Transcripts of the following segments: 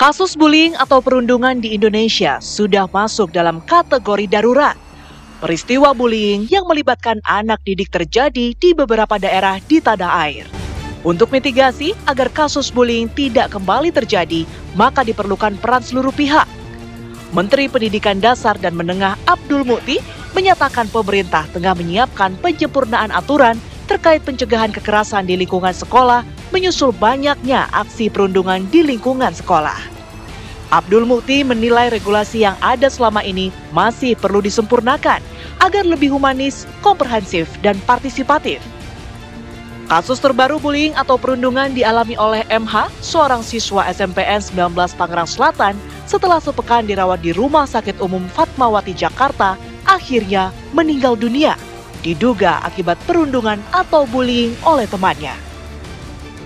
Kasus bullying atau perundungan di Indonesia sudah masuk dalam kategori darurat. Peristiwa bullying yang melibatkan anak didik terjadi di beberapa daerah di tanah air. Untuk mitigasi agar kasus bullying tidak kembali terjadi, maka diperlukan peran seluruh pihak. Menteri Pendidikan Dasar dan Menengah Abdul Mukti menyatakan pemerintah tengah menyiapkan penyempurnaan aturan terkait pencegahan kekerasan di lingkungan sekolah menyusul banyaknya aksi perundungan di lingkungan sekolah. Abdul Mukti menilai regulasi yang ada selama ini masih perlu disempurnakan agar lebih humanis, komprehensif, dan partisipatif. Kasus terbaru bullying atau perundungan dialami oleh MH, seorang siswa SMPN 19 Tangerang Selatan, setelah sepekan dirawat di Rumah Sakit Umum Fatmawati, Jakarta, akhirnya meninggal dunia, diduga akibat perundungan atau bullying oleh temannya.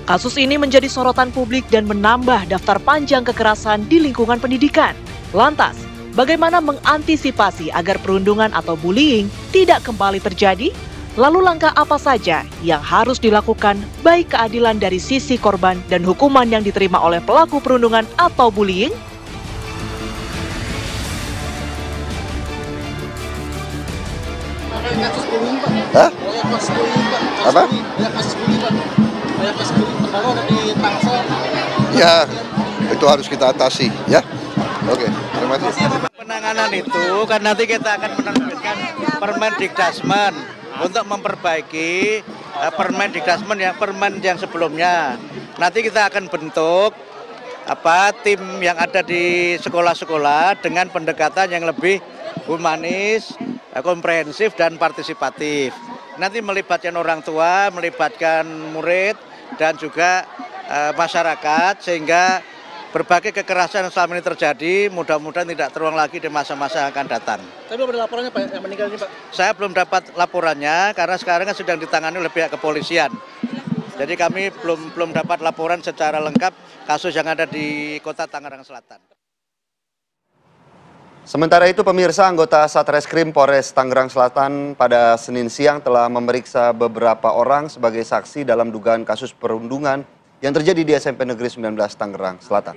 Kasus ini menjadi sorotan publik dan menambah daftar panjang kekerasan di lingkungan pendidikan. Lantas, bagaimana mengantisipasi agar perundungan atau bullying tidak kembali terjadi? Lalu langkah apa saja yang harus dilakukan baik keadilan dari sisi korban dan hukuman yang diterima oleh pelaku perundungan atau bullying? Hah? Apa? Ya, itu harus kita atasi, ya. Oke, terima kasih. Penanganan itu kan nanti kita akan menerbitkan Permendikdasmen untuk memperbaiki permen yang sebelumnya. Nanti kita akan bentuk tim yang ada di sekolah-sekolah dengan pendekatan yang lebih humanis, komprehensif, dan partisipatif. Nanti melibatkan orang tua, melibatkan murid, dan juga masyarakat, sehingga berbagai kekerasan yang selama ini terjadi mudah-mudahan tidak terulang lagi di masa-masa yang akan datang. Tapi belum ada laporannya Pak yang meninggal ini Pak? Saya belum dapat laporannya karena sekarang kan sedang ditangani oleh pihak kepolisian. Jadi kami belum dapat laporan secara lengkap kasus yang ada di Kota Tangerang Selatan. Sementara itu pemirsa, anggota Satreskrim Polres Tangerang Selatan pada Senin siang telah memeriksa beberapa orang sebagai saksi dalam dugaan kasus perundungan yang terjadi di SMP Negeri 19 Tangerang Selatan.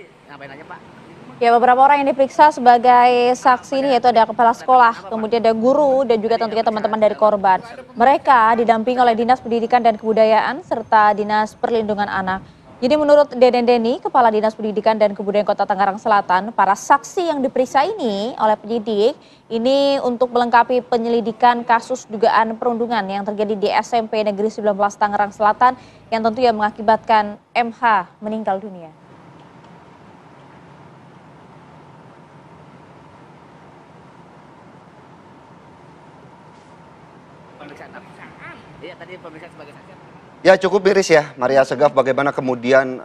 Ya, beberapa orang yang diperiksa sebagai saksi ini yaitu ada kepala sekolah, kemudian ada guru dan juga tentunya teman-teman dari korban. Mereka didampingi oleh Dinas Pendidikan dan Kebudayaan serta Dinas Perlindungan Anak. Jadi menurut Deden Deni, Kepala Dinas Pendidikan dan Kebudayaan Kota Tangerang Selatan, para saksi yang diperiksa ini oleh penyidik ini untuk melengkapi penyelidikan kasus dugaan perundungan yang terjadi di SMP Negeri 19 Tangerang Selatan yang tentunya mengakibatkan MH meninggal dunia. Ya, cukup miris ya, Maria Segaf, bagaimana kemudian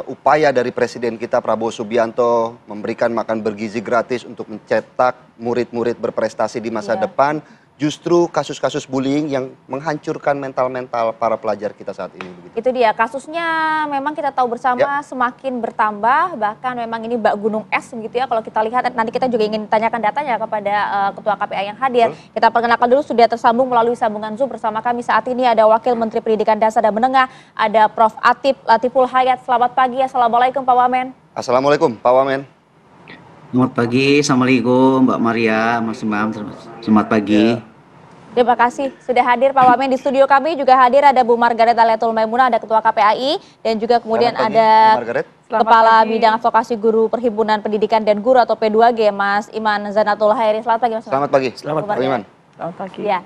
upaya dari Presiden kita Prabowo Subianto memberikan makan bergizi gratis untuk mencetak murid-murid berprestasi di masa depan. Justru kasus-kasus bullying yang menghancurkan mental-mental para pelajar kita saat ini. Begitu. Itu dia, kasusnya memang kita tahu bersama semakin bertambah, bahkan memang ini bak gunung es begitu ya. Kalau kita lihat, nanti kita juga ingin tanyakan datanya kepada Ketua KPA yang hadir. Kita perkenalkan dulu, sudah tersambung melalui sambungan Zoom bersama kami saat ini ada Wakil Menteri Pendidikan Dasar dan Menengah, ada Prof. Atip Latiful Hayat. Selamat pagi, Assalamualaikum Pak Wamen. Assalamualaikum Pak Wamen. Selamat pagi, Assalamualaikum Mbak Maria, Mas Imam, selamat pagi. Terima kasih sudah hadir Pak Wamen. Di studio kami juga hadir ada Bu Margaret Aliatul Maimunah, ada Ketua KPAI, dan juga kemudian ada Kepala Bidang Advokasi Guru Perhimpunan Pendidikan dan Guru atau P2G, Mas Iman Zanatul Hairi. Selamat pagi Mas. Selamat pagi. Selamat pagi. Iman. Selamat pagi. Ya.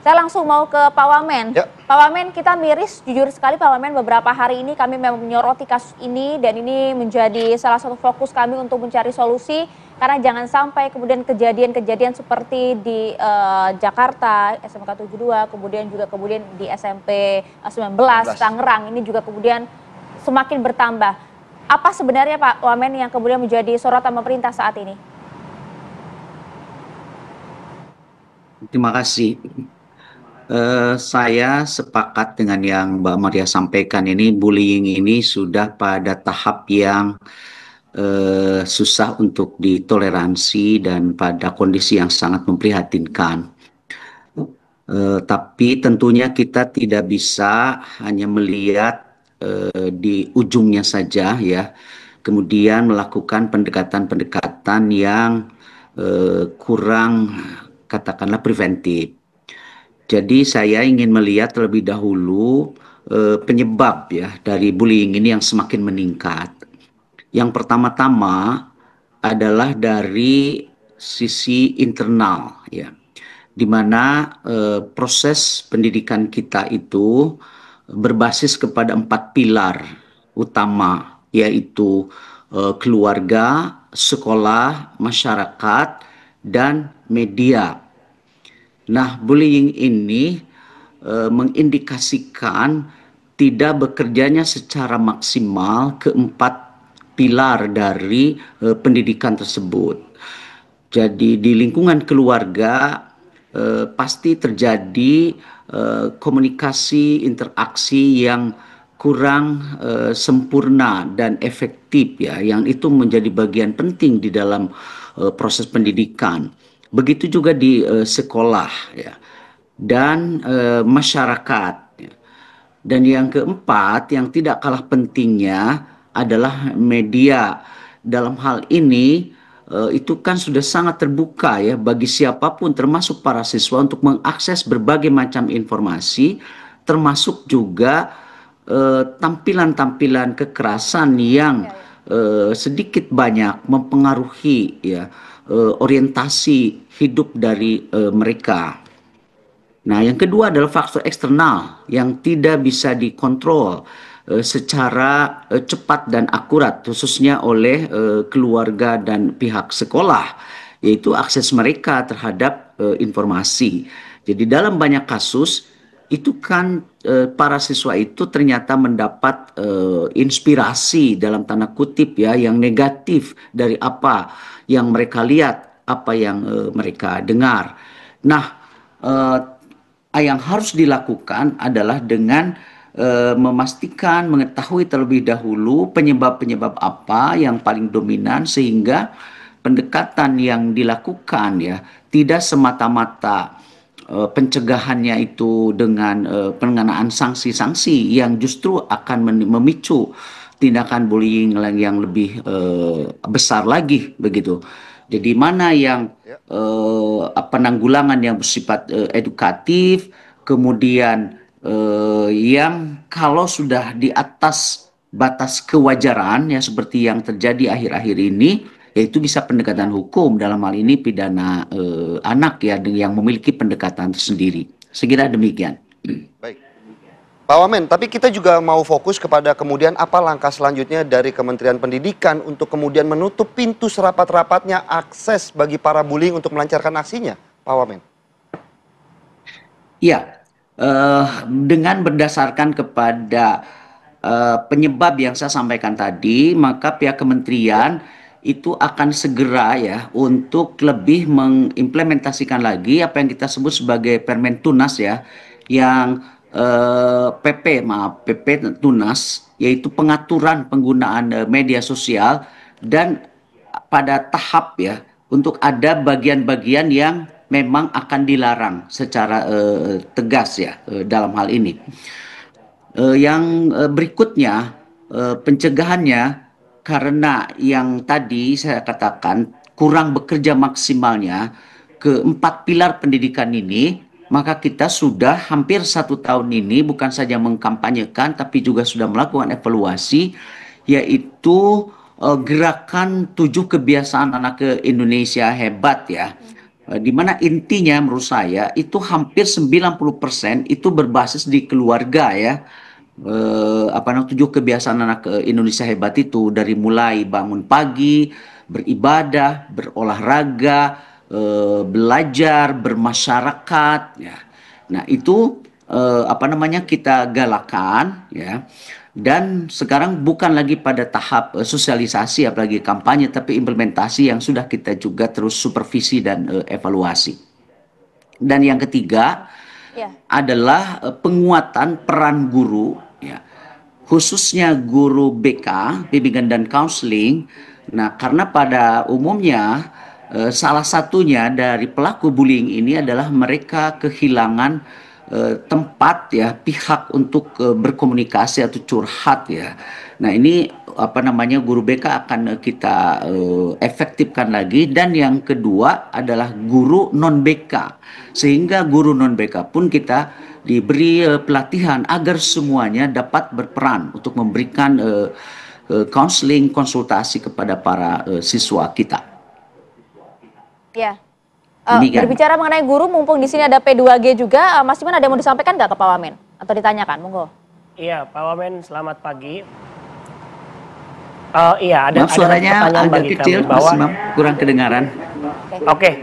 Saya langsung mau ke Pak Wamen. Ya. Pak Wamen, kita miris jujur sekali Pak Wamen, beberapa hari ini kami memang menyoroti kasus ini dan ini menjadi salah satu fokus kami untuk mencari solusi karena jangan sampai kemudian kejadian-kejadian seperti di Jakarta SMK 72 kemudian di SMP 19 Tangerang ini juga kemudian semakin bertambah. Apa sebenarnya Pak Wamen yang kemudian menjadi sorotan pemerintah saat ini? Terima kasih. Saya sepakat dengan yang Mbak Maria sampaikan ini, bullying ini sudah pada tahap yang susah untuk ditoleransi dan pada kondisi yang sangat memprihatinkan. Tapi tentunya kita tidak bisa hanya melihat di ujungnya saja ya. kemudian melakukan pendekatan-pendekatan yang kurang katakanlah preventif. Jadi saya ingin melihat terlebih dahulu penyebab ya dari bullying ini yang semakin meningkat. Yang pertama-tama adalah dari sisi internal ya, di mana proses pendidikan kita itu berbasis kepada 4 pilar utama, yaitu keluarga, sekolah, masyarakat, dan media. Nah, bullying ini mengindikasikan tidak bekerjanya secara maksimal keempat pilar dari pendidikan tersebut. Jadi di lingkungan keluarga pasti terjadi komunikasi, interaksi yang kurang sempurna dan efektif ya, yang itu menjadi bagian penting di dalam proses pendidikan. Begitu juga di sekolah ya, dan masyarakat. Ya. Dan yang keempat, yang tidak kalah pentingnya adalah media. Dalam hal ini itu kan sudah sangat terbuka ya bagi siapapun termasuk para siswa untuk mengakses berbagai macam informasi, termasuk juga tampilan-tampilan kekerasan yang sedikit banyak mempengaruhi ya orientasi hidup dari mereka. Nah, yang kedua adalah faktor eksternal yang tidak bisa dikontrol secara cepat dan akurat, khususnya oleh keluarga dan pihak sekolah, yaitu akses mereka terhadap informasi. Jadi dalam banyak kasus itu kan para siswa itu ternyata mendapat inspirasi dalam tanda kutip ya yang negatif dari apa yang mereka lihat, apa yang mereka dengar. Nah, yang harus dilakukan adalah dengan memastikan, mengetahui terlebih dahulu penyebab-penyebab apa yang paling dominan sehingga pendekatan yang dilakukan ya tidak semata-mata pencegahannya itu dengan pengenaan sanksi-sanksi yang justru akan memicu tindakan bullying yang lebih besar lagi begitu. Jadi mana yang penanggulangan yang bersifat edukatif, kemudian yang kalau sudah di atas batas kewajaran ya seperti yang terjadi akhir-akhir ini, yaitu bisa pendekatan hukum, dalam hal ini pidana anak ya yang memiliki pendekatan tersendiri. Sekira demikian. Baik. Pak Wamen, tapi kita juga mau fokus kepada kemudian apa langkah selanjutnya dari Kementerian Pendidikan untuk kemudian menutup pintu serapat-rapatnya akses bagi para bullying untuk melancarkan aksinya, Pak Wamen. Ya, dengan berdasarkan kepada penyebab yang saya sampaikan tadi, maka pihak kementerian itu akan segera ya untuk lebih mengimplementasikan lagi apa yang kita sebut sebagai Permen Tunas ya, yang PP Tunas, yaitu pengaturan penggunaan media sosial, dan pada tahap ya untuk ada bagian-bagian yang memang akan dilarang secara tegas ya dalam hal ini. Yang berikutnya pencegahannya, karena yang tadi saya katakan kurang bekerja maksimalnya keempat pilar pendidikan ini, maka kita sudah hampir 1 tahun ini bukan saja mengkampanyekan tapi juga sudah melakukan evaluasi, yaitu gerakan 7 kebiasaan anak ke Indonesia hebat ya. Di mana intinya menurut saya itu hampir 90% itu berbasis di keluarga ya. 7 kebiasaan anak Indonesia hebat itu dari mulai bangun pagi, beribadah, berolahraga, belajar, bermasyarakat ya. Nah, itu kita galakan ya. Dan sekarang bukan lagi pada tahap sosialisasi apalagi kampanye, tapi implementasi yang sudah kita juga terus supervisi dan evaluasi. Dan yang ketiga adalah penguatan peran guru ya. Khususnya guru BK, bimbingan dan counseling. Nah, karena pada umumnya salah satunya dari pelaku bullying ini adalah mereka kehilangan tempat ya, pihak untuk berkomunikasi atau curhat ya. Nah, ini guru BK akan kita efektifkan lagi, dan yang kedua adalah guru non BK, sehingga guru non BK pun kita diberi pelatihan agar semuanya dapat berperan untuk memberikan counseling, konsultasi kepada para siswa kita. Ya. Berbicara mengenai guru, mumpung di sini ada P2G juga, Mas Iman ada yang mau disampaikan nggak ke Pak Wamen atau ditanyakan, monggo? Iya, Pak Wamen, selamat pagi. Iya, ada suaranya pertanyaan agak bagi kecil, kami bahwa kurang kedengaran. Oke.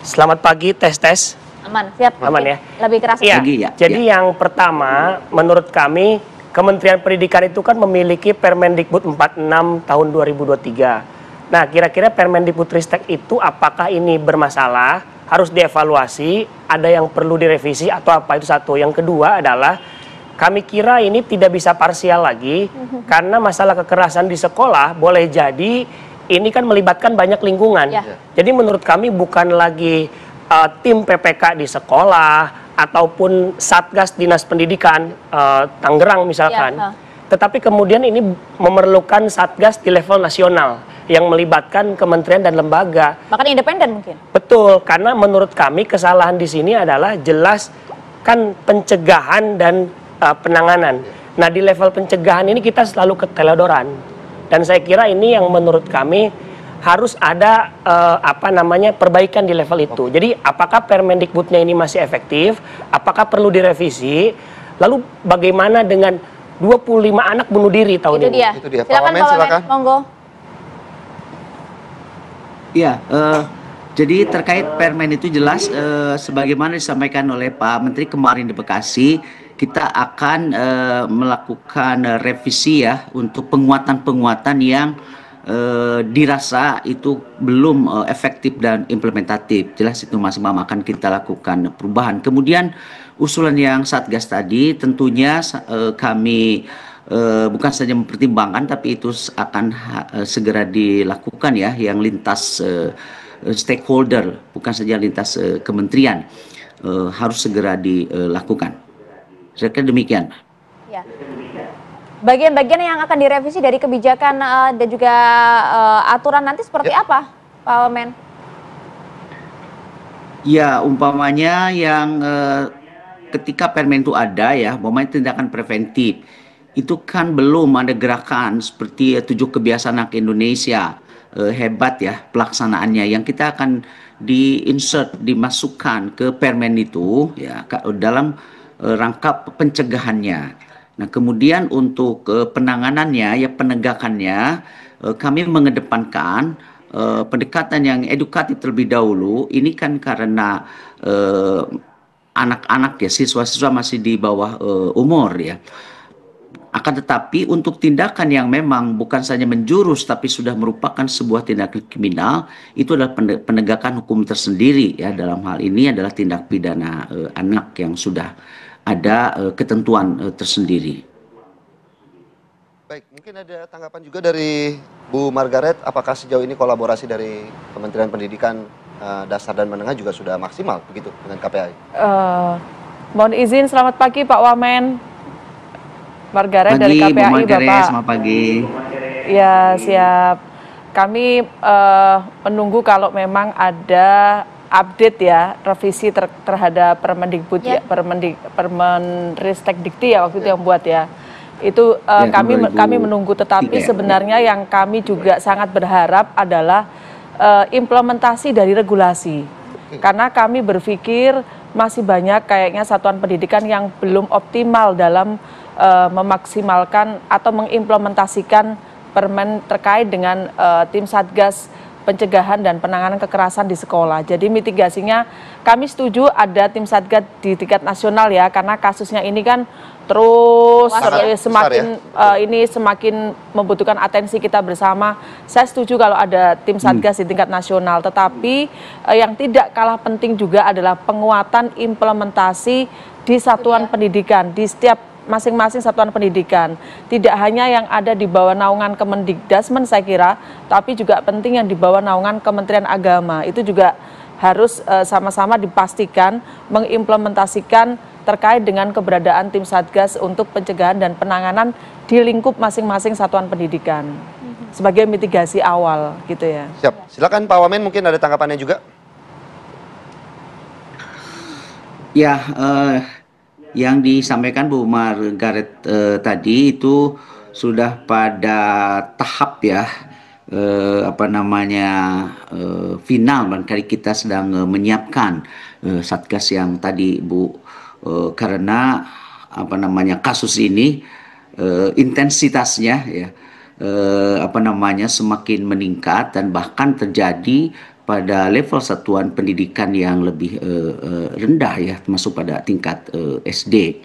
Selamat pagi, tes. Aman, siap. Aman ya. Lebih keras. Iya. Jadi yang pertama, menurut kami Kementerian Pendidikan itu kan memiliki Permendikbud 46 tahun 2023. Nah, kira-kira Permendikbudristek itu apakah ini bermasalah, harus dievaluasi, ada yang perlu direvisi atau apa, itu satu. Yang kedua adalah kami kira ini tidak bisa parsial lagi karena masalah kekerasan di sekolah boleh jadi ini kan melibatkan banyak lingkungan. Jadi menurut kami bukan lagi tim PPK di sekolah ataupun Satgas Dinas Pendidikan Tangerang misalkan. Tetapi kemudian ini memerlukan Satgas di level nasional yang melibatkan kementerian dan lembaga. Bahkan independen mungkin. Betul, karena menurut kami kesalahan di sini adalah jelas kan pencegahan dan penanganan. Nah, di level pencegahan ini kita selalu keteledoran. Dan saya kira ini yang menurut kami harus ada perbaikan di level itu. Jadi apakah Permendikbudnya ini masih efektif? Apakah perlu direvisi? Lalu bagaimana dengan 25 anak bunuh diri tahun ini? Itu dia. Silakan Pak Wamen, monggo. Ya, jadi terkait permen itu jelas sebagaimana disampaikan oleh Pak Menteri kemarin di Bekasi, kita akan melakukan revisi ya untuk penguatan-penguatan yang dirasa itu belum efektif dan implementatif. Jelas itu Mas Imam akan kita lakukan perubahan. Kemudian usulan yang Satgas tadi tentunya kami bukan saja mempertimbangkan, tapi itu akan segera dilakukan ya, yang lintas stakeholder, bukan saja lintas kementerian, harus segera dilakukan. Saya kira demikian. Ya. Bagian-bagian yang akan direvisi dari kebijakan dan juga aturan nanti seperti apa, Pak Wamen? Ya, umpamanya yang ketika permen itu ada ya, umpamanya tindakan preventif, itu kan belum ada gerakan seperti 7 kebiasaan anak Indonesia, hebat ya pelaksanaannya, yang kita akan dimasukkan ke permen itu ya dalam rangka pencegahannya. Nah, kemudian untuk penanganannya ya penegakannya, kami mengedepankan pendekatan yang edukatif terlebih dahulu. Ini kan karena anak-anak ya, siswa-siswa masih di bawah umur ya. Akan tetapi untuk tindakan yang memang bukan saja menjurus tapi sudah merupakan sebuah tindakan kriminal, itu adalah penegakan hukum tersendiri ya. Dalam hal ini adalah tindak pidana anak yang sudah ada ketentuan tersendiri. Baik, mungkin ada tanggapan juga dari Bu Margaret, apakah sejauh ini kolaborasi dari Kementerian Pendidikan Dasar dan Menengah juga sudah maksimal begitu dengan KPAI? Mohon izin, selamat pagi Pak Wamen. Margaret dari Bu KPAI, Margaret, Bapak. selamat pagi. Ya, siap. Kami menunggu kalau memang ada update ya, revisi terhadap Permendikbud ya, Permenristek Dikti ya waktu itu yang buat ya. Itu kami menunggu, tetapi sebenarnya yang kami juga sangat berharap adalah implementasi dari regulasi. Karena kami berpikir masih banyak kayaknya satuan pendidikan yang belum optimal dalam memaksimalkan atau mengimplementasikan permen terkait dengan tim Satgas pencegahan dan penanganan kekerasan di sekolah. Jadi mitigasinya kami setuju ada tim Satgas di tingkat nasional ya, karena kasusnya ini kan terus semakin membutuhkan atensi kita bersama. Saya setuju kalau ada tim Satgas di tingkat nasional, tetapi yang tidak kalah penting juga adalah penguatan implementasi di satuan pendidikan, di setiap masing-masing satuan pendidikan. Tidak hanya yang ada di bawah naungan Kemendikdasmen saya kira, tapi juga penting yang di bawah naungan Kementerian Agama. Itu juga harus sama-sama dipastikan mengimplementasikan terkait dengan keberadaan tim Satgas untuk pencegahan dan penanganan di lingkup masing-masing satuan pendidikan sebagai mitigasi awal gitu ya. Siap, silakan Pak Wamen, mungkin ada tanggapannya juga. Ya, yang disampaikan Bu Margaret tadi itu sudah pada tahap ya, final, barangkali kita sedang menyiapkan Satgas yang tadi Bu, karena kasus ini intensitasnya ya semakin meningkat dan bahkan terjadi pada level satuan pendidikan yang lebih rendah ya, termasuk pada tingkat SD.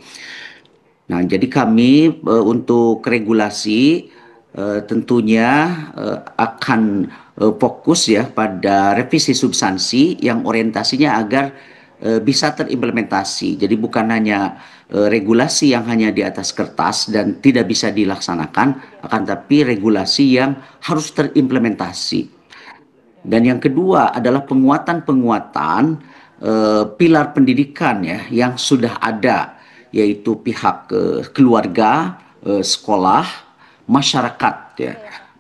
Nah, jadi kami untuk regulasi tentunya akan fokus ya pada revisi substansi yang orientasinya agar bisa terimplementasi. Jadi bukan hanya regulasi yang hanya di atas kertas dan tidak bisa dilaksanakan, akan tapi regulasi yang harus terimplementasi. Dan yang kedua adalah penguatan pilar pendidikan ya yang sudah ada, yaitu pihak keluarga, sekolah, masyarakat ya,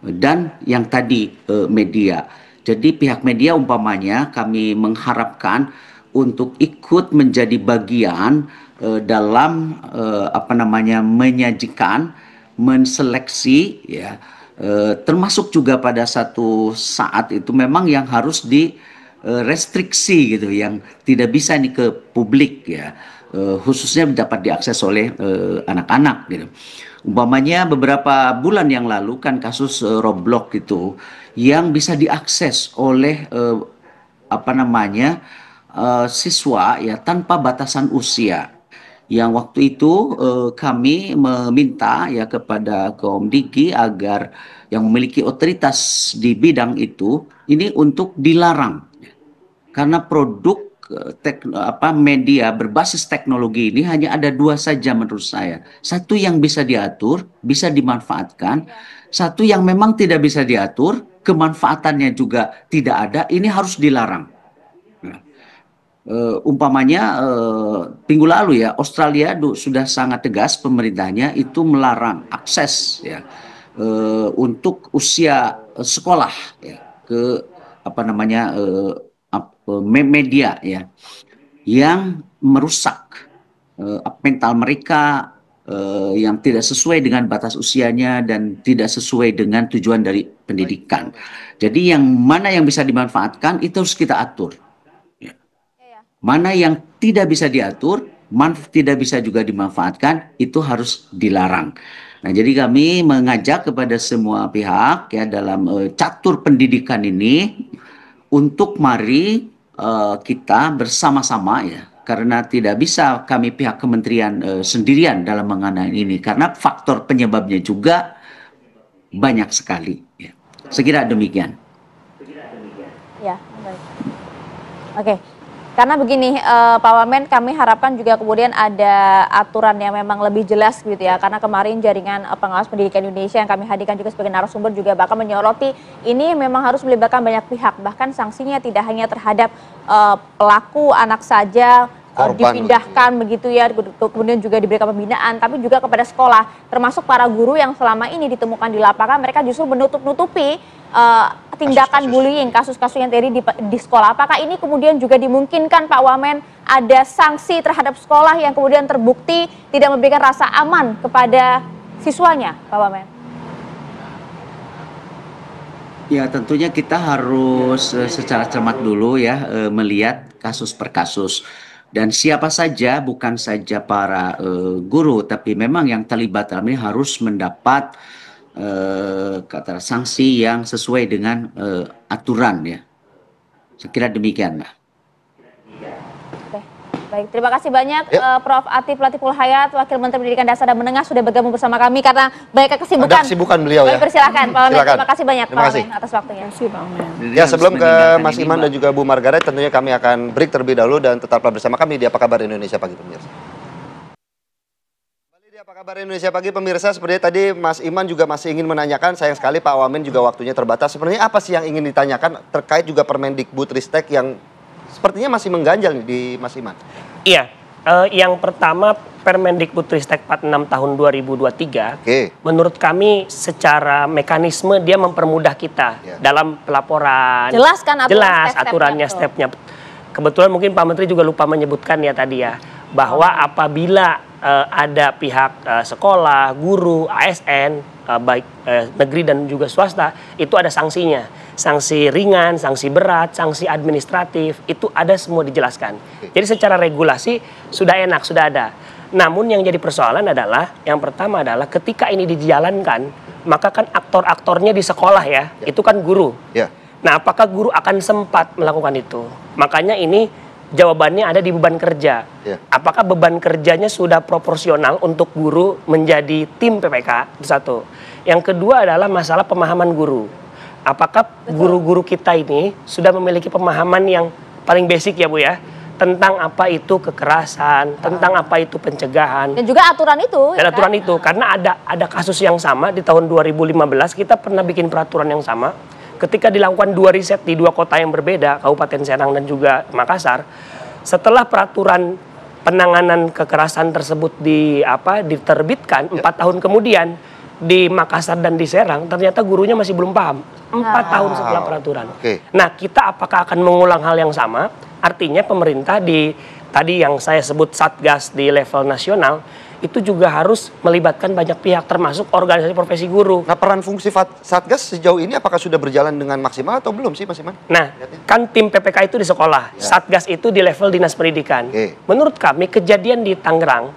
dan yang tadi media. Jadi pihak media umpamanya kami mengharapkan untuk ikut menjadi bagian dalam menyajikan, menseleksi ya, termasuk juga pada satu saat itu memang yang harus direstriksi gitu, yang tidak bisa ini ke publik ya, khususnya dapat diakses oleh anak-anak gitu. Umpamanya beberapa bulan yang lalu kan kasus Roblox itu yang bisa diakses oleh siswa ya tanpa batasan usia. Yang waktu itu kami meminta ya kepada Komdigi agar yang memiliki otoritas di bidang itu ini untuk dilarang, karena produk media berbasis teknologi ini hanya ada dua saja menurut saya. Satu yang bisa diatur, bisa dimanfaatkan. Satu yang memang tidak bisa diatur, kemanfaatannya juga tidak ada, ini harus dilarang. Umpamanya minggu lalu ya, Australia sudah sangat tegas pemerintahnya itu melarang akses ya untuk usia sekolah ya, ke media ya yang merusak mental mereka, yang tidak sesuai dengan batas usianya dan tidak sesuai dengan tujuan dari pendidikan. Jadi yang mana yang bisa dimanfaatkan itu harus kita atur. Mana yang tidak bisa diatur, tidak bisa juga dimanfaatkan, itu harus dilarang. Nah, jadi kami mengajak kepada semua pihak ya dalam catur pendidikan ini untuk mari kita bersama-sama ya, karena tidak bisa kami pihak kementerian sendirian dalam mengenai ini, karena faktor penyebabnya juga banyak sekali. Ya. Sekira demikian. Ya, baik. Oke. Karena begini Pak Wamen, kami harapkan juga kemudian ada aturan yang memang lebih jelas gitu ya. Karena kemarin jaringan pengawas pendidikan Indonesia yang kami hadirkan juga sebagai narasumber juga bahkan menyoroti ini memang harus melibatkan banyak pihak. Bahkan sanksinya tidak hanya terhadap pelaku anak saja, dipindahkan begitu ya, kemudian juga diberikan pembinaan, tapi juga kepada sekolah, termasuk para guru yang selama ini ditemukan di lapangan mereka justru menutup-nutupi tindakan bullying, kasus-kasus yang terjadi di sekolah. Apakah ini kemudian juga dimungkinkan Pak Wamen ada sanksi terhadap sekolah yang kemudian terbukti tidak memberikan rasa aman kepada siswanya, Pak Wamen? Ya, tentunya kita harus secara cermat dulu ya melihat kasus per kasus. Dan siapa saja, bukan saja para guru, tapi memang yang terlibat dalam ini harus mendapat sanksi yang sesuai dengan aturan ya. Saya kira demikian, Mbak. Oke, baik. Terima kasih banyak Prof. Atif Latiful Hayat, Wakil Menteri Pendidikan Dasar dan Menengah sudah bergabung bersama kami karena banyak kesibukan. Ada kesibukan beliau ya. Persilakan Pak Wamen. Terima kasih banyak Pak Wamen atas waktunya. Terima kasih Pak Wamen. Ya, sebelum ke Mas Iman dan juga Bu Margaret, tentunya kami akan break terlebih dahulu dan tetaplah bersama kami di Apa Kabar Indonesia Pagi pemirsa. Apa kabar Indonesia Pagi pemirsa, seperti tadi Mas Iman juga masih ingin menanyakan, sayang sekali Pak Wamen juga waktunya terbatas. Sebenarnya apa sih yang ingin ditanyakan terkait juga Permendikbudristek yang sepertinya masih mengganjal nih di Mas Iman? Iya, Yang pertama Permendikbudristek 46 tahun 2023, menurut kami secara mekanisme dia mempermudah kita dalam pelaporan. Jelaskan jelas aturannya, stepnya. Kebetulan mungkin Pak Menteri juga lupa menyebutkan ya tadi ya, bahwa apabila ada pihak sekolah, guru, ASN, baik negeri dan juga swasta, itu ada sanksinya. Sanksi ringan, sanksi berat, sanksi administratif, itu ada semua dijelaskan. Jadi secara regulasi sudah enak, sudah ada. Namun yang jadi persoalan adalah, yang pertama adalah ketika ini dijalankan, maka kan aktor-aktornya di sekolah ya, itu kan guru. Nah, apakah guru akan sempat melakukan itu? Makanya ini jawabannya ada di beban kerja. Apakah beban kerjanya sudah proporsional untuk guru menjadi tim PPK? Itu satu. Yang kedua adalah masalah pemahaman guru. Apakah guru-guru kita ini sudah memiliki pemahaman yang paling basic ya Bu ya? Tentang apa itu kekerasan, tentang apa itu pencegahan. Dan juga aturan itu. Dan aturan itu, karena ada kasus yang sama di tahun 2015, kita pernah bikin peraturan yang sama. Ketika dilakukan 2 riset di 2 kota yang berbeda, Kabupaten Serang dan juga Makassar, setelah peraturan penanganan kekerasan tersebut diterbitkan, 4 tahun kemudian di Makassar dan di Serang, ternyata gurunya masih belum paham. 4 tahun setelah peraturan. Nah, kita apakah akan mengulang hal yang sama? Artinya pemerintah tadi yang saya sebut Satgas di level nasional, itu juga harus melibatkan banyak pihak termasuk organisasi profesi guru. Nah, peran fungsi Satgas sejauh ini apakah sudah berjalan dengan maksimal atau belum sih Mas Iman? Nah, kan tim PPK itu di sekolah, Satgas itu di level dinas pendidikan. Menurut kami kejadian di Tangerang,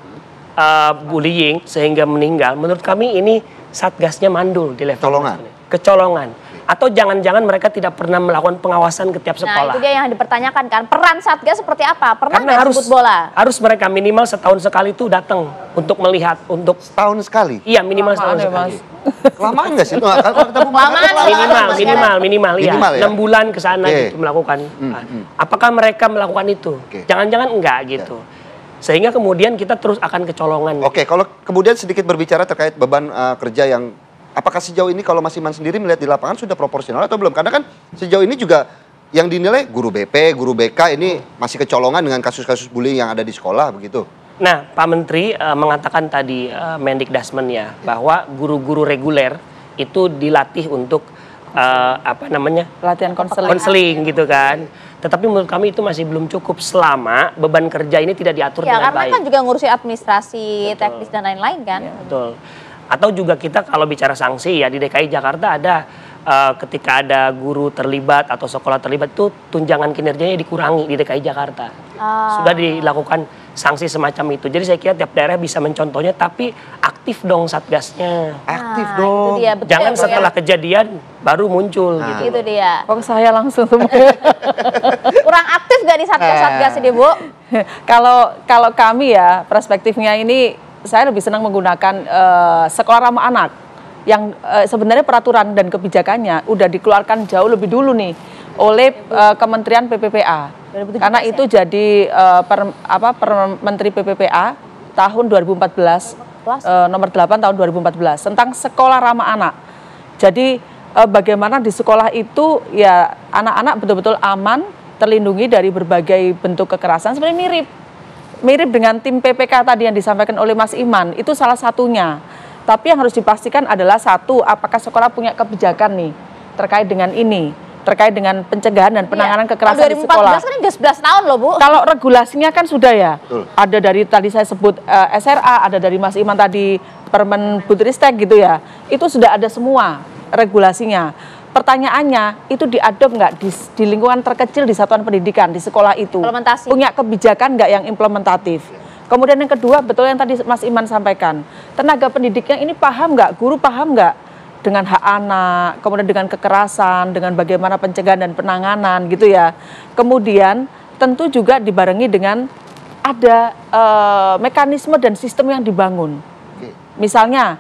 bullying sehingga meninggal, menurut kami ini Satgasnya mandul di level kecolongan. Atau jangan-jangan mereka tidak pernah melakukan pengawasan ke tiap sekolah. Nah, itu dia yang dipertanyakan kan. Peran Satgas seperti apa? Pernah nggak jemput bola? Harus mereka minimal setahun sekali itu datang untuk melihat, untuk setahun sekali. Iya, minimal setahun sekali. Kelamaan nggak sih? Minimal ya. 6 bulan ke sana gitu melakukan. Apakah mereka melakukan itu? Jangan-jangan enggak gitu. Sehingga kemudian kita terus akan kecolongan. Oke, kalau kemudian sedikit berbicara terkait beban kerja yang apakah sejauh ini kalau Mas Iman sendiri melihat di lapangan sudah proporsional atau belum? Karena kan sejauh ini juga yang dinilai guru BP, guru BK ini masih kecolongan dengan kasus-kasus bullying yang ada di sekolah begitu. Nah, Pak Menteri mengatakan tadi Mendikdasmen ya, bahwa guru-guru reguler itu dilatih untuk pelatihan konseling gitu kan. Tetapi menurut kami itu masih belum cukup selama beban kerja ini tidak diatur dengan baik. Karena kan juga ngurusi administrasi, teknis dan lain-lain kan. Betul. Atau juga kita kalau bicara sanksi ya di DKI Jakarta ada ketika ada guru terlibat atau sekolah terlibat itu tunjangan kinerjanya dikurangi di DKI Jakarta. Sudah dilakukan sanksi semacam itu. Jadi saya kira tiap daerah bisa mencontohnya, tapi aktif dong Satgasnya. Aktif dong. Itu dia, betul jangan ya, Bu, setelah kejadian baru muncul gitu. Itu dia. Kok saya langsung semua. Kurang aktif gak di Satgas ini Bu? Kalau kami ya perspektifnya ini saya lebih senang menggunakan sekolah ramah anak yang sebenarnya peraturan dan kebijakannya udah dikeluarkan jauh lebih dulu nih oleh Kementerian PPPA. Karena itu jadi Menteri PPPA tahun 2014 nomor 8 tahun 2014 tentang sekolah ramah anak. Jadi bagaimana di sekolah itu ya anak-anak betul-betul aman, terlindungi dari berbagai bentuk kekerasan. Sebenarnya mirip dengan tim PPK tadi yang disampaikan oleh Mas Iman, itu salah satunya. Tapi yang harus dipastikan adalah satu, apakah sekolah punya kebijakan nih terkait dengan ini, terkait dengan pencegahan dan penanganan kekerasan di sekolah. 2014 kan udah 11 tahun loh Bu. Kalau regulasinya kan sudah ya, ada dari tadi saya sebut SRA, ada dari Mas Iman tadi Permendikbudristek gitu ya, itu sudah ada semua regulasinya. Pertanyaannya, itu diadop nggak di lingkungan terkecil di satuan pendidikan, di sekolah itu? Implementasi. Punya kebijakan nggak yang implementatif? Kemudian yang kedua, betul yang tadi Mas Iman sampaikan, tenaga pendidiknya ini paham nggak, guru paham nggak dengan hak anak, kemudian dengan kekerasan, dengan bagaimana pencegahan dan penanganan gitu ya. Kemudian tentu juga dibarengi dengan ada mekanisme dan sistem yang dibangun. Misalnya,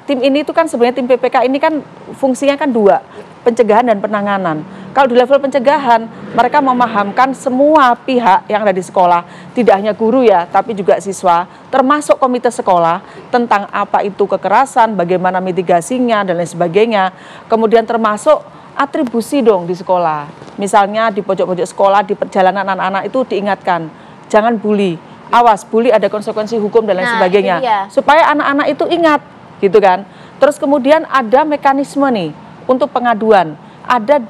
tim ini itu kan sebenarnya tim PPK ini kan fungsinya kan dua, pencegahan dan penanganan. Kalau di level pencegahan, mereka memahamkan semua pihak yang ada di sekolah, tidak hanya guru ya, tapi juga siswa, termasuk komite sekolah, tentang apa itu kekerasan, bagaimana mitigasinya, dan lain sebagainya. Kemudian termasuk atribusi dong di sekolah. Misalnya di pojok-pojok sekolah, di perjalanan anak-anak itu diingatkan, jangan bully. Awas, bully ada konsekuensi hukum dan lain sebagainya. Supaya anak-anak itu ingat, gitu kan. Terus kemudian ada mekanisme nih untuk pengaduan. Ada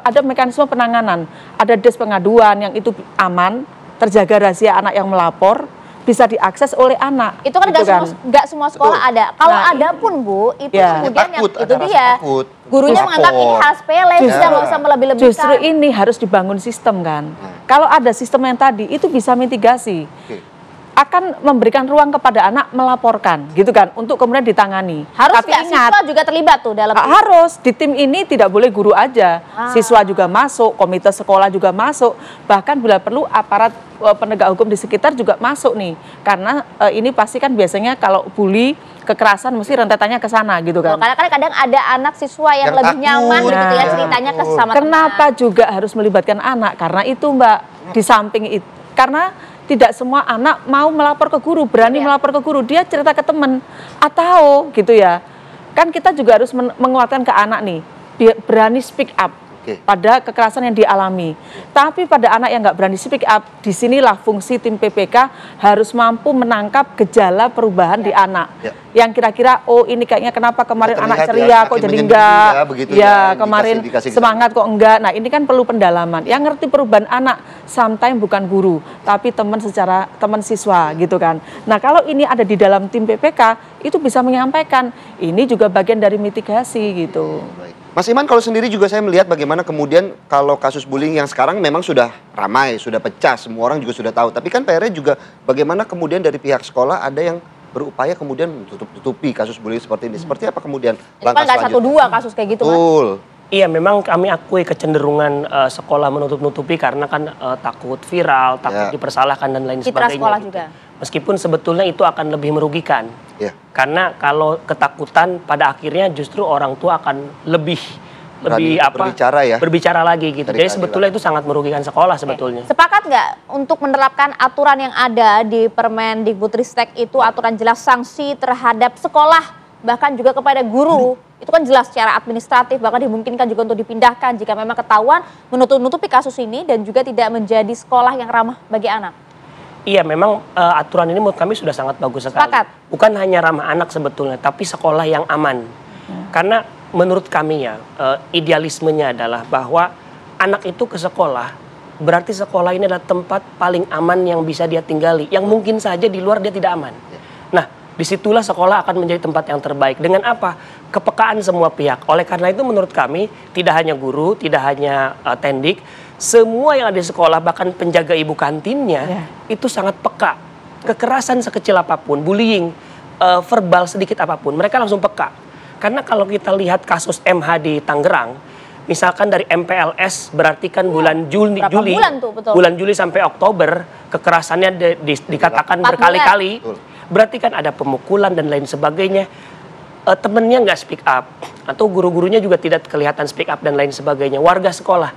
ada mekanisme penanganan. Ada des pengaduan yang itu aman, terjaga rahasia anak yang melapor, bisa diakses oleh anak. Itu kan nggak semua sekolah ada. Kalau ada pun Bu, itu kemudian takut, yang itu dia. Takut. Gurunya menganggap ini hal sepele, sudah nggak usah melebih-lebihkan. Justru ini harus dibangun sistem kan. Kalau ada sistem yang tadi, itu bisa mitigasi. Akan memberikan ruang kepada anak melaporkan, gitu kan, untuk kemudian ditangani. Harus Tapi nggak ingat, siswa juga terlibat tuh dalam harus di tim ini tidak boleh guru aja, siswa juga masuk, komite sekolah juga masuk, bahkan bila perlu aparat penegak hukum di sekitar juga masuk nih, karena ini pasti kan biasanya kalau bully kekerasan mesti rentetannya ke sana gitu kan. Karena kadang ada anak siswa yang lebih nyaman gitu ya ceritanya ke sesama teman. Kenapa juga harus melibatkan anak? Karena itu Mbak, di samping itu, karena tidak semua anak mau melapor ke guru, berani melapor ke guru, dia cerita ke teman atau gitu ya. Kan kita juga harus menguatkan ke anak nih, berani speak up pada kekerasan yang dialami. Tapi pada anak yang nggak berani speak up, disinilah fungsi tim PPK harus mampu menangkap gejala perubahan di anak. Yang kira-kira, oh ini kayaknya kenapa kemarin anak ceria kok jadi enggak, kemarin semangat kok enggak. Nah ini kan perlu pendalaman. Yang ngerti perubahan anak, sometimes bukan guru, tapi teman siswa gitu kan. Nah kalau ini ada di dalam tim PPK, itu bisa menyampaikan, ini juga bagian dari mitigasi gitu. Mas Iman, kalau sendiri juga saya melihat bagaimana kemudian kalau kasus bullying yang sekarang memang sudah ramai, sudah pecah, semua orang juga sudah tahu. Tapi kan PR-nya juga bagaimana kemudian dari pihak sekolah ada yang berupaya kemudian menutup-tutupi kasus bullying seperti ini. Seperti apa kemudian langkah selanjutnya? Kan 1-2 kasus kayak gitu, Betul. Iya, memang kami akui kecenderungan sekolah menutup-nutupi karena kan takut viral, takut dipersalahkan dan lain Citra sebagainya. sekolah gitu. juga. Meskipun sebetulnya itu akan lebih merugikan. Karena kalau ketakutan pada akhirnya justru orang tua akan lebih berbicara lagi gitu. Jadi sebetulnya itu sangat merugikan sekolah sebetulnya. Sepakat nggak untuk menerapkan aturan yang ada di Permendikbudristek itu, aturan jelas sanksi terhadap sekolah bahkan juga kepada guru? Itu kan jelas secara administratif, bahkan dimungkinkan juga untuk dipindahkan jika memang ketahuan menutupi kasus ini dan juga tidak menjadi sekolah yang ramah bagi anak. Iya, memang aturan ini menurut kami sudah sangat bagus sekali. Sepakat. Bukan hanya ramah anak sebetulnya, tapi sekolah yang aman. Karena menurut kami ya, idealismenya adalah bahwa anak itu ke sekolah, berarti sekolah ini adalah tempat paling aman yang bisa dia tinggali, yang mungkin saja di luar dia tidak aman. Nah, disitulah sekolah akan menjadi tempat yang terbaik. Dengan apa? Kepekaan semua pihak. Oleh karena itu menurut kami, tidak hanya guru, tidak hanya tendik, semua yang ada di sekolah, bahkan penjaga ibu kantinnya, itu sangat peka. Kekerasan sekecil apapun, bullying, verbal sedikit apapun, mereka langsung peka. Karena kalau kita lihat kasus MH di Tangerang, misalkan dari MPLS berarti kan bulan Juli sampai Oktober kekerasannya dikatakan berkali-kali, berarti kan ada pemukulan dan lain sebagainya. Temennya nggak speak up atau guru-gurunya juga tidak kelihatan speak up dan lain sebagainya. Warga sekolah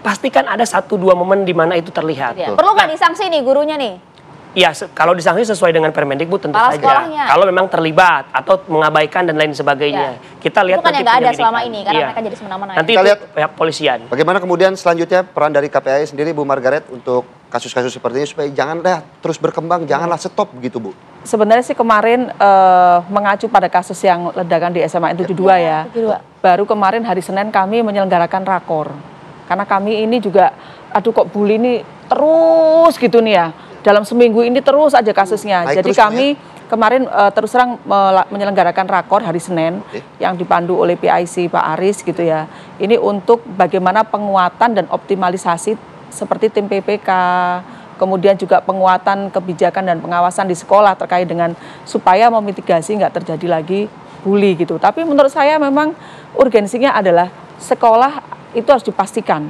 pastikan ada 1-2 momen di mana itu terlihat. Perlu nggak disanksi nih gurunya nih? Ya, kalau disanksi sesuai dengan Permendikbud tentu saja. Kalau memang terlibat atau mengabaikan dan lain sebagainya. Kita lihat itu kan yang nggak ada selama ini karena mereka jadi semena-mena. Nanti kita lihat pihak polisian. Bagaimana kemudian selanjutnya peran dari KPAI sendiri, Bu Margaret, untuk kasus-kasus seperti ini supaya janganlah terus berkembang, janganlah stop begitu, Bu. Sebenarnya sih kemarin mengacu pada kasus yang ledakan di SMA 72 ya. Baru kemarin hari Senin kami menyelenggarakan rakor. Karena kami ini juga, aduh kok bully ini terus gitu nih ya. Dalam seminggu ini terus aja kasusnya. Jadi kami kemarin terus terang menyelenggarakan rakor hari Senin yang dipandu oleh PIC Pak Aris gitu ya. Ini untuk bagaimana penguatan dan optimalisasi seperti tim PPK, kemudian juga penguatan kebijakan dan pengawasan di sekolah terkait dengan supaya memitigasi nggak terjadi lagi bully gitu. Tapi menurut saya memang urgensinya adalah sekolah itu harus dipastikan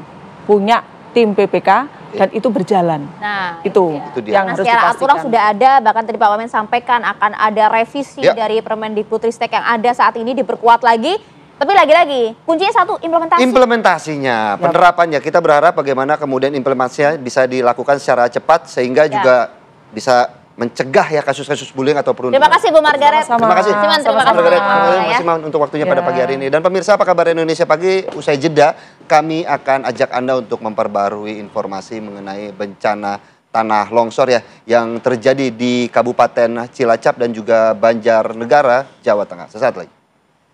punya tim PPK dan itu berjalan. Nah, itu yang harus dipastikan. Aturan sudah ada, bahkan tadi Pak Wamen sampaikan akan ada revisi dari Permendikbudristek yang ada saat ini diperkuat lagi. Tapi lagi-lagi kuncinya satu, implementasi. Implementasinya, penerapannya. Kita berharap bagaimana kemudian implementasinya bisa dilakukan secara cepat sehingga juga bisa mencegah ya kasus-kasus bullying atau perundungan. Terima kasih Bu Margaret. Terima kasih. Terima kasih Terima kasih untuk waktunya pada pagi hari ini. Dan pemirsa, apa kabar Indonesia Pagi? Usai jeda, kami akan ajak Anda untuk memperbarui informasi mengenai bencana tanah longsor ya yang terjadi di Kabupaten Cilacap dan juga Banjarnegara, Jawa Tengah. Sesaat lagi.